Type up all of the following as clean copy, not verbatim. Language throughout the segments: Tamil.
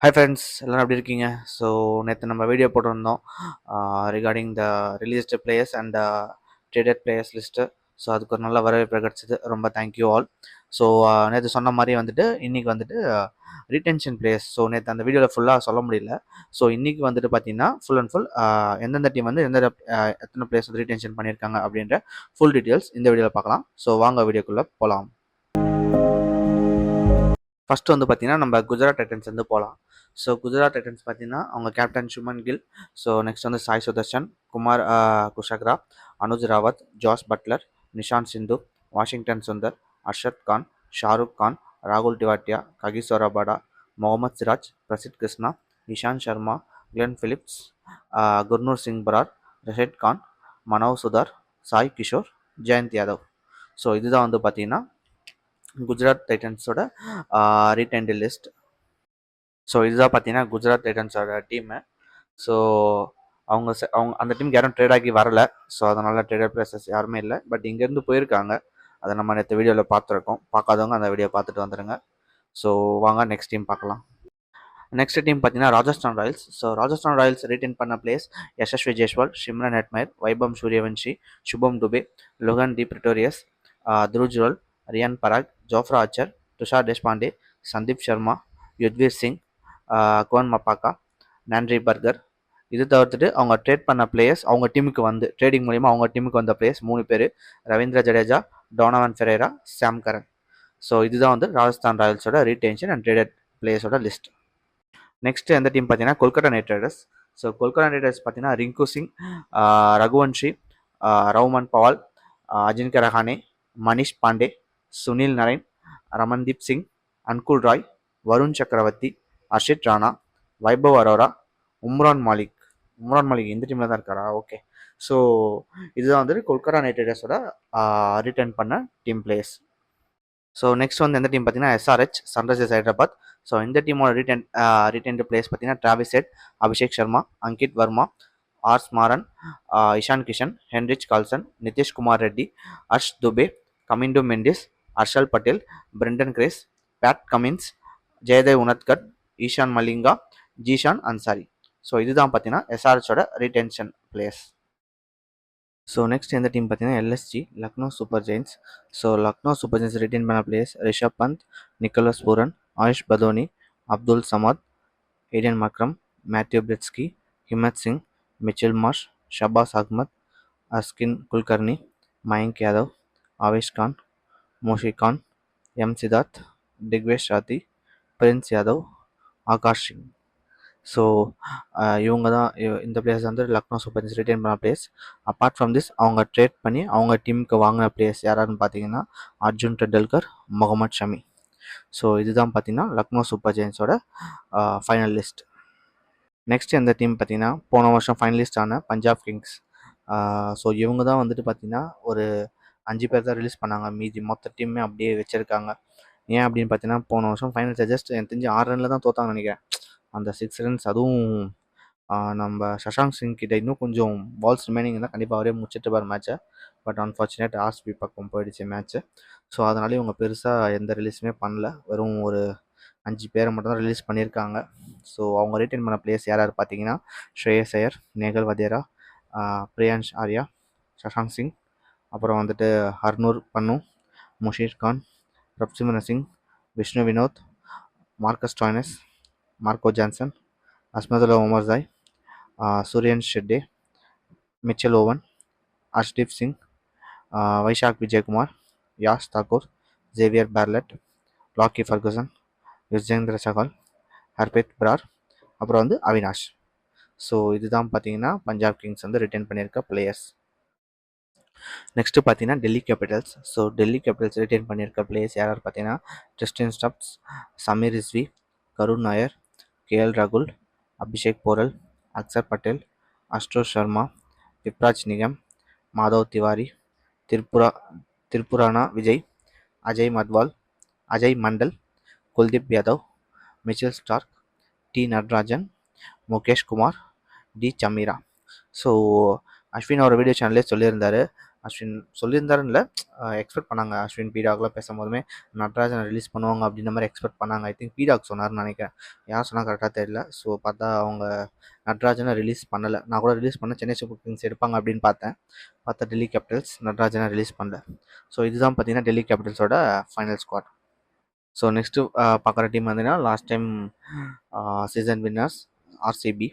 Hi friends, எல்லாரும் எப்படி இருக்கீங்க? ஸோ நேற்று நம்ம வீடியோ போட்டிருந்தோம் regarding the released players and traded players list. So அதுக்கு ஒரு நல்ல வரவேற்பு கிடச்சிது. ரொம்ப தேங்க்யூ ஆல். ஸோ நேற்று சொன்ன மாதிரி வந்துட்டு இன்றைக்கி வந்துட்டு ரீடென்ஷன் பிளேயர்ஸ். ஸோ நேற்று அந்த வீடியோவில் ஃபுல்லாக சொல்ல முடியல. ஸோ இன்றைக்கி வந்துட்டு பார்த்தீங்கன்னா ஃபுல் அண்ட் ஃபுல் எந்தெந்த டீம் வந்து எத்தனை பிளேயர்ஸ் வந்து ரீடென்ஷன் பண்ணியிருக்காங்க அப்படின்ற ஃபுல் டீட்டெயில்ஸ் இந்த வீடியோவில் பார்க்கலாம். ஸோ வாங்க வீடியோக்குள்ளே போகலாம். ஃபஸ்ட்டு வந்து பார்த்தீங்கன்னா நம்ம குஜராத் டைட்டன்ஸ் வந்து போகலாம். ஸோ குஜராத் டைட்டன்ஸ் பார்த்தீங்கன்னா அவங்க captain Shubman Gill, so next வந்து Sai Sudharsan, Kumar Kushagra, Anuj Rawat, Jos Buttler, Nishant Sindhu, Washington Sundar, Arshad Khan, Shahrukh Khan, ராகுல் Tewatia, Kagiso Rabada, Mohammed Siraj, Prasidh Krishna, Ishant Sharma, Glenn Phillips, Gurnoor Singh Brar, Rashid Khan, Manav Suthar, Sai Kishore, Jayant Yadav. So இதுதான் வந்து பார்த்தீங்கன்னா குஜராத் டைட்டன்ஸோட ரீடைன்டு லிஸ்ட். ஸோ இதுதான் பார்த்தீங்கன்னா குஜராத் டைட்டன்ஸோட டீமு. ஸோ அவங்க அந்த டீமுக்கு யாரும் ட்ரேட் ஆகி வரல. ஸோ அதனால் ட்ரேடட் பிளேசஸ் யாருமே இல்லை. பட் இங்கேருந்து போயிருக்காங்க. அதை நம்ம நேற்று வீடியோவில் பார்த்துருக்கோம். பார்க்காதவங்க அந்த வீடியோ பார்த்துட்டு வந்துடுங்க. ஸோ வாங்க நெக்ஸ்ட் டீம் பார்க்கலாம். நெக்ஸ்ட் டீம் பார்த்தீங்கன்னா Rajasthan Royals. So Rajasthan Royals retain பண்ண place Yashasvi Jaiswal, Shimron Hetmyer, வைபம் Suryavanshi, சுபம் Dubey, Logan D Pretorius, துருஜ்ரோல், Ryan பராக், ஜோஃப்ரா ஆச்சர், துஷார் தேஷ்பாண்டே, சந்தீப் சர்மா, யுத்வீர் சிங், குவன் மப்பாக்கா, நான்ட்ரி பர்கர். இது தவிர்த்துட்டு அவங்க ட்ரேட் பண்ண பிளேயர்ஸ் அவங்க டீமுக்கு வந்து ட்ரேடிங் மூலிமா அவங்க டீமுக்கு வந்த பிளேயர்ஸ் 3 பேர்: Ravindra Jadeja, Donovan Ferreira, Sam Curran. So இதுதான் வந்து ராஜஸ்தான் ராயல்ஸோட ரீடென்ஷன் அண்ட் ட்ரேடட் பிளேயர்ஸோட லிஸ்ட். நெக்ஸ்ட் எந்த டீம் பார்த்தீங்கன்னா Kolkata Knight Riders. So Kolkata Knight Riders பார்த்தீங்கன்னா ரிங்கு சிங், ரகுவன்ஷி, ரவுமன் பவால், அஜின்கா ரஹானே, மனிஷ் பாண்டே, சுனில் நரைன், ரமன்தீப் சிங், அன்குல் ராய், வருண் சக்கரவர்த்தி, அர்ஷித் ராணா, வைபவ் அரோரா, உம்ரான் மாலிக். உம்ரான் மாலிக் இந்த டீமில் தான் இருக்காரா? ஓகே. ஸோ இதுதான் வந்து கொல்கத்தா நைட் ரைடர்ஸோட ரிட்டர்ன் பண்ண டீம் பிளேயர்ஸ். ஸோ நெக்ஸ்ட் வந்து எந்த டீம் பார்த்தீங்கன்னா எஸ்ஆர்ஹெச், சன்ரைசர்ஸ் ஹைதராபாத். ஸோ இந்த டீமோட ரிட்டர்ன் பிளேயர்ஸ் பார்த்தீங்கன்னா Travis head, Abhishek Sharma, Ankit Verma, R ஸ்மாரன், Ishan Kishan, Heinrich Carlsen, Nitish Kumar Reddy, Harsh Dubey, Kamindu Mendis, Harshal Patel, Brendan grace, Pat Cummins, Jayadev Unadkat, Ishaan Malinga, Zeeshan Ansari. So இதுதான் பார்த்தீங்கன்னா எஸ்ஆர்ஹெச்சோட ரிட்டென்ஷன் பிளேயர்ஸ். ஸோ நெக்ஸ்ட் எந்த டீம் பார்த்தீங்கன்னா LSG, Lucknow Super Jains. So Lucknow Super Giants retain பண்ண players Rishabh bandh, Nicholas Pooran, AYUSH Badoni, Abdul Samad, ஏடியன் Makram, Matthew பிரிட்ஸ்கி, Himmat Singh, Mitchell Marsh, Shahbaz Ahmed, அஸ்கின் Kulkarni, Mayank Yadav, Avesh Khan, Mohsin Khan, M Siddharth, Digvesh Rathi, Prince Yadav, Akash Singh. So இவங்க தான் இந்த பிளேயர்ஸ் வந்து லக்னோ சூப்பர் ஜெயின்ஸ் ரிட்டைன் பண்ண பிளேயர்ஸ். அப்பார்ட் ஃப்ரம் திஸ் அவங்க ட்ரேட் பண்ணி அவங்க டீமுக்கு வாங்கின பிளேயர்ஸ் யாராருன்னு பார்த்தீங்கன்னா அர்ஜுன் டெண்டுல்கர், முகமது ஷமி. ஸோ இதுதான் பார்த்தீங்கன்னா லக்னோ சூப்பர் ஜெயின்ஸோட ஃபைனல் லிஸ்ட். நெக்ஸ்ட் எந்த டீம் பார்த்தீங்கன்னா போன வருஷம் ஃபைனலிஸ்ட் ஆன பஞ்சாப் கிங்ஸ். ஸோ இவங்க தான் வந்துட்டு பார்த்தீங்கன்னா ஒரு 5 பேர் தான் ரிலீஸ் பண்ணாங்க. மீதி மொத்த டீமே அப்படியே வச்சுருக்காங்க. ஏன் அப்படின்னு பார்த்தீங்கன்னா போன வருஷம் ஃபைனல்ஸ் ஜஸ்ட் எனக்கு தெரிஞ்சு 6 ரனில் தான் தோத்தாங்கன்னு நினைக்கிறேன். அந்த 6 ரன்ஸ் அதுவும் நம்ம சஷாங்க் சிங் கிட்ட இன்னும் கொஞ்சம் பால்ஸ் ரிமைனிங் இருந்தால் கண்டிப்பாக அவரே முடிச்சிட்டுப்பார் மேட்சை. பட் அன்ஃபார்ச்சுனேட் ஆர்சிபி பக்கம் போயிடுச்சு மேட்ச்சு. ஸோ அதனால இவங்க பெருசாக எந்த ரிலீஸுமே பண்ணல. வெறும் ஒரு 5 பேரை மட்டும் தான் ரிலீஸ் பண்ணியிருக்காங்க. ஸோ அவங்க ரிட்டைன் பண்ண பிளேயர்ஸ் யார் யார் பார்த்தீங்கன்னா ஸ்ரேயஸ் ஐயர், நேகல் வதேரா, பிரியான்ஷ் ஆர்யா, சஷாங்க் சிங், அப்புறம் வந்துட்டு Harnoor Pannu, Musheer Khan, Prabhsimran Singh, Vishnu Vinod, Marcus Stoinis, Marco Jansen, Azmatullah Omarzai, Suryansh Shedge, Mitchell Owen, Arshdeep Singh, Vyshak Vijaykumar, Yash Thakur, Xavier Bartlett, Lockie Ferguson, Yuzvendra Chahal, Harpreet Brar, அப்புறம் வந்து அவினாஷ். ஸோ இதுதான் பார்த்தீங்கன்னா பஞ்சாப் கிங்ஸ் வந்து ரிட்டைன் பண்ணியிருக்க பிளேயர்ஸ். நெக்ஸ்ட்டு பார்த்தீங்கன்னா Delhi Capitals. So Delhi Capitals retain பண்ணியிருக்க பிளேயர்ஸ் யார் பார்த்தீங்கன்னா Tristan Stubbs, Sameer Rizvi, Karun Nair, K L ராகுல், Abishek borewell, Axar Patel, Ashutosh Sharma, Vipraj Nigam, Madhav Tiwari, Tripurana Vijay, Ajay Madhwal, Ajay Mandal, Kuldeep Yadav, Mitchell Starc, T Natarajan, Mukesh Kumar, D Chameera. So Ashwin அவர் வீடியோ சேனல்லே சொல்லியிருந்தார் அஸ்வின் சொல்லியிருந்தாருன்னு இல்லை, எக்ஸ்பெக்ட் பண்ணாங்க. அஸ்வின் பீடாக்லாம் பேசும்போதுமே நட்ராஜனை ரிலீஸ் பண்ணுவாங்க அப்படின்ற மாதிரி எக்ஸ்பெக்ட் பண்ணாங்க. ஐ திங்க் பீடாக் சொன்னார்னு நினைக்கிறேன். யார் சொன்னால் கரெக்டாக தெரியல. ஸோ பார்த்தா அவங்க நட்ராஜனை ரிலீஸ் பண்ணலை. நான் கூட ரிலீஸ் பண்ண சென்னை சூப்பர் கிங்ஸ் எடுப்பாங்க அப்படின்னு பார்த்தா டெல்லி கேபிட்டல்ஸ் நட்ராஜனை ரிலீஸ் பண்ணல. ஸோ இதுதான் பார்த்தீங்கன்னா டெல்லி கேபிட்டல்ஸோட ஃபைனல் ஸ்குவாட். ஸோ நெக்ஸ்ட்டு பார்க்குற டீம் பார்த்தீங்கன்னா last time season winners RCB.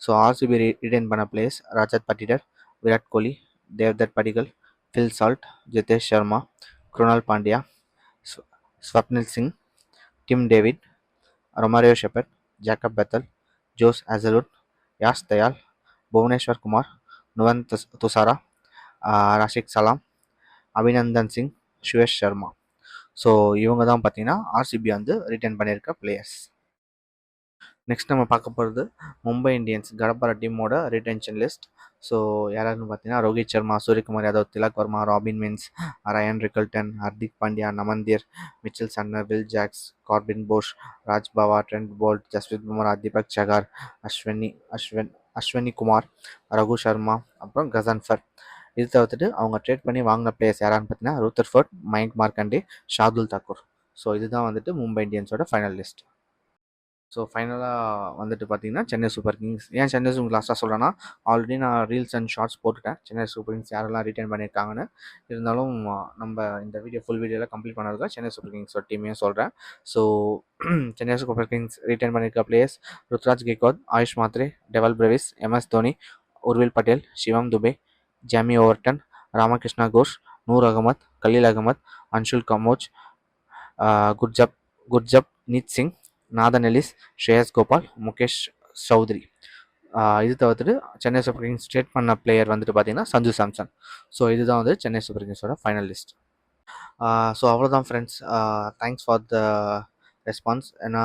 So RCB retain பண்ண players Rajat Patidar, Virat Kohli, Devdutt Padikkal, Phil Salt, Jitesh Sharma, Krunal Pandya, Swapnil Singh, Tim David, Romario Shepherd, Jacob Bethell, Josh Hazlewood, Yash Dayal, Bhuvneshwar Kumar, Nuwan Thushara, Rasikh Salam, Abhinandan Singh, Suyash Sharma. So இவங்க தான் பார்த்தீங்கன்னா ஆர்சிபி வந்து ரிட்டைன் பண்ணியிருக்க பிளேயர்ஸ். நெக்ஸ்ட் நம்ம பார்க்க போகிறது மும்பை இந்தியன்ஸ் கடப்பார டீமோட ரிட்டென்ஷன் லிஸ்ட். ஸோ யாராருன்னு பார்த்தீங்கன்னா Rohit Sharma, Suryakumar Yadav, Tilak Verma, robin mins, Ryan Rickelton, Hardik Pandya, நமந்தீர், Mitchell சன்னர், will Jacks, Corbin posh, Raj Bhava, Trent Boult, Jasprit Bumrah, Deepak Sahar, Ashwini Kumar, Raghu Sharma, அப்புறம் கசன்ஃபர். இது தவிர்த்துட்டு அவங்க ட்ரேட் பண்ணி வாங்கின பிளேயர்ஸ் யாரான்னு பார்த்தீங்கன்னா ரூத்தர்ஃபோர்ட், மயங்க் மார்க்கண்டே, ஷார்துல் தாக்கூர். ஸோ இதுதான் வந்துட்டு மும்பை இந்தியன்ஸோட ஃபைனல் லிஸ்ட். ஸோ ஃபைனலாக வந்துட்டு பார்த்தீங்கன்னா சென்னை சூப்பர் கிங்ஸ். ஏன் சென்னை சூப்பர் லாஸ்ட்டாக சொல்கிறேன்னா, ஆல்ரெடி நான் ரீல்ஸ் அண்ட் ஷார்ட்ஸ் போட்டுட்டேன் சென்னை சூப்பர் கிங்ஸ் யாரெல்லாம் ரிட்டைன் பண்ணியிருக்காங்கன்னு. இருந்தாலும் நம்ம இந்த ஃபுல் வீடியோவில் கம்ப்ளீட் பண்ணதுக்காக சென்னை சூப்பர் கிங்ஸோட டீமையும் சொல்கிறேன். So Chennai Super Kings retain பண்ணியிருக்க players Ruturaj Gaikwad, Ayush Mhatre, Dewald Brevis, M S Dhoni, Urvil Patel, Shivam Dube, Jamie Overton, Ramakrishna Ghosh, Noor Ahmad, Khaleel Ahmed, Anshul Kamboj, Gurjapneet Singh, Nathan Ellis, Shreyas Gopal, Mukesh Choudhary. இது தவிர்த்துட்டு சென்னை சூப்பர் கிங்ஸ் ட்ரேட் பண்ண பிளேயர் வந்துட்டு பார்த்தீங்கன்னா சஞ்சு சாம்சன். ஸோ இதுதான் வந்து சென்னை சூப்பர் கிங்ஸோட ஃபைனல் லிஸ்ட். ஸோ அவ்வளோதான் friends. Thanks for the response. ஏன்னா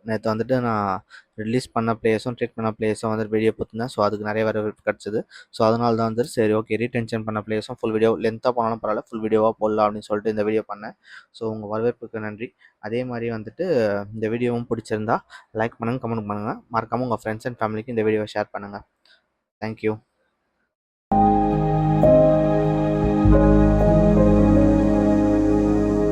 நேற்று வந்துட்டு நான் ரிலீஸ் பண்ண பிளேயர்ஸும் ட்ரேட் பண்ண பிளேயர்ஸும் வந்துட்டு வீடியோ பார்த்துருந்தேன். ஸோ அதுக்கு நிறைய வரவேற்பு கிடச்சிது. ஸோ அதனால தான் வந்துட்டு சரி ஓகே ரீடென்ஷன் பண்ண பிளேயர்ஸும் ஃபுல் வீடியோ லென்த்தாக போனாலும் பரவாயில்ல, ஃபுல் வீடியோவாக போடலாம் அப்படின்னு சொல்லிட்டு இந்த வீடியோ பண்ணேன். ஸோ உங்கள் வரவேற்புக்கு நன்றி. அதே மாதிரி வந்துட்டு இந்த வீடியோவும் பிடிச்சிருந்தா லைக் பண்ணுங்கள், கமெண்ட் பண்ணுங்கள். மறக்காமல் உங்கள் ஃப்ரெண்ட்ஸ் அண்ட் ஃபேமிலிக்கு இந்த வீடியோவை ஷேர் பண்ணுங்கள். தேங்க்யூ.